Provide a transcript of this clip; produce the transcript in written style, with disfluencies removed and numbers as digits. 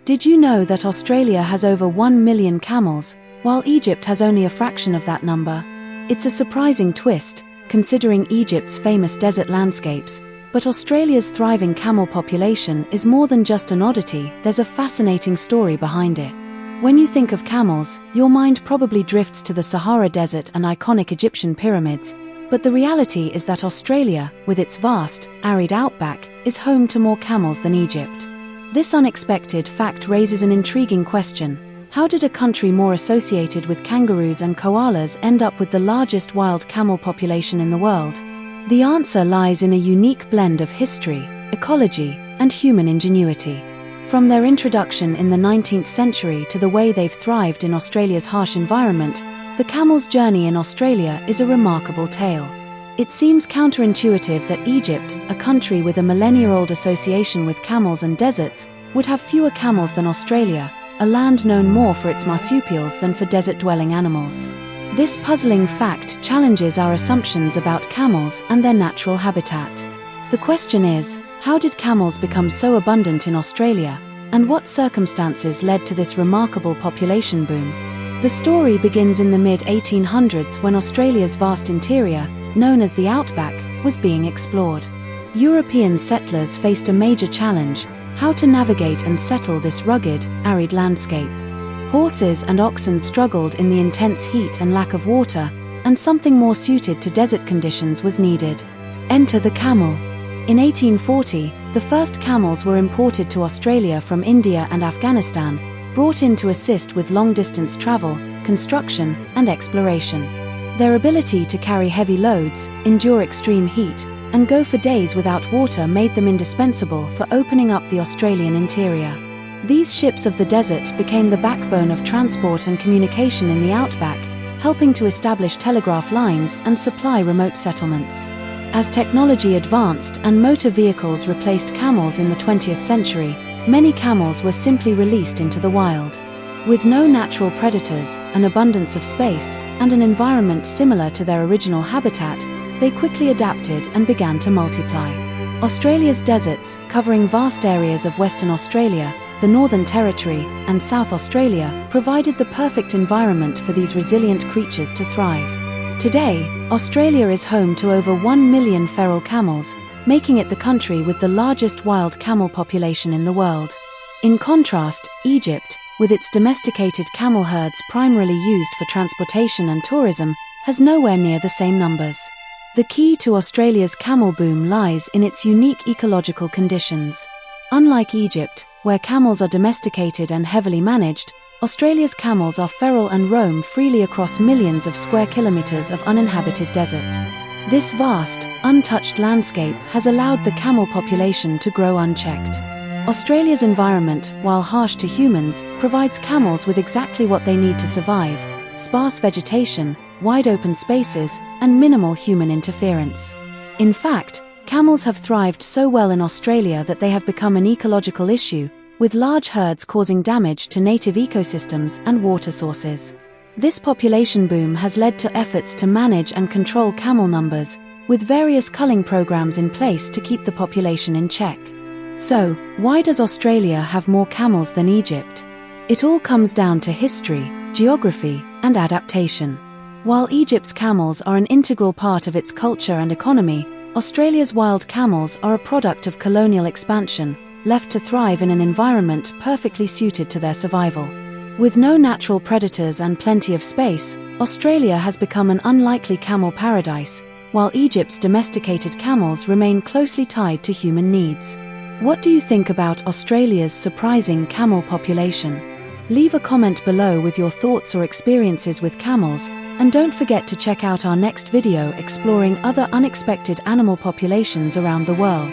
Did you know that Australia has over 1 million camels, while Egypt has only a fraction of that number? It's a surprising twist, considering Egypt's famous desert landscapes, but Australia's thriving camel population is more than just an oddity. There's a fascinating story behind it. When you think of camels, your mind probably drifts to the Sahara Desert and iconic Egyptian pyramids, but the reality is that Australia, with its vast, arid outback, is home to more camels than Egypt. This unexpected fact raises an intriguing question. How did a country more associated with kangaroos and koalas end up with the largest wild camel population in the world? The answer lies in a unique blend of history, ecology, and human ingenuity. From their introduction in the 19th century to the way they've thrived in Australia's harsh environment, the camel's journey in Australia is a remarkable tale. It seems counterintuitive that Egypt, a country with a millennia-old association with camels and deserts, would have fewer camels than Australia, a land known more for its marsupials than for desert-dwelling animals. This puzzling fact challenges our assumptions about camels and their natural habitat. The question is, how did camels become so abundant in Australia, and what circumstances led to this remarkable population boom? The story begins in the mid-1800s when Australia's vast interior, known as the Outback, was being explored. European settlers faced a major challenge: how to navigate and settle this rugged, arid landscape. Horses and oxen struggled in the intense heat and lack of water, and something more suited to desert conditions was needed. Enter the camel. In 1840, the first camels were imported to Australia from India and Afghanistan, brought in to assist with long-distance travel, construction, and exploration. Their ability to carry heavy loads, endure extreme heat, and go for days without water made them indispensable for opening up the Australian interior. These ships of the desert became the backbone of transport and communication in the outback, helping to establish telegraph lines and supply remote settlements. As technology advanced and motor vehicles replaced camels in the 20th century, many camels were simply released into the wild. With no natural predators, an abundance of space, and an environment similar to their original habitat, they quickly adapted and began to multiply. Australia's deserts, covering vast areas of Western Australia, the Northern Territory, and South Australia, provided the perfect environment for these resilient creatures to thrive. Today, Australia is home to over 1 million feral camels, making it the country with the largest wild camel population in the world. In contrast, Egypt, with its domesticated camel herds primarily used for transportation and tourism, has nowhere near the same numbers. The key to Australia's camel boom lies in its unique ecological conditions. Unlike Egypt, where camels are domesticated and heavily managed, Australia's camels are feral and roam freely across millions of square kilometers of uninhabited desert. This vast, untouched landscape has allowed the camel population to grow unchecked. Australia's environment, while harsh to humans, provides camels with exactly what they need to survive: sparse vegetation, wide open spaces, and minimal human interference. In fact, camels have thrived so well in Australia that they have become an ecological issue, with large herds causing damage to native ecosystems and water sources. This population boom has led to efforts to manage and control camel numbers, with various culling programs in place to keep the population in check. So, why does Australia have more camels than Egypt? It all comes down to history, geography, and adaptation. While Egypt's camels are an integral part of its culture and economy, Australia's wild camels are a product of colonial expansion, left to thrive in an environment perfectly suited to their survival. With no natural predators and plenty of space, Australia has become an unlikely camel paradise, while Egypt's domesticated camels remain closely tied to human needs. What do you think about Australia's surprising camel population? Leave a comment below with your thoughts or experiences with camels, and don't forget to check out our next video exploring other unexpected animal populations around the world.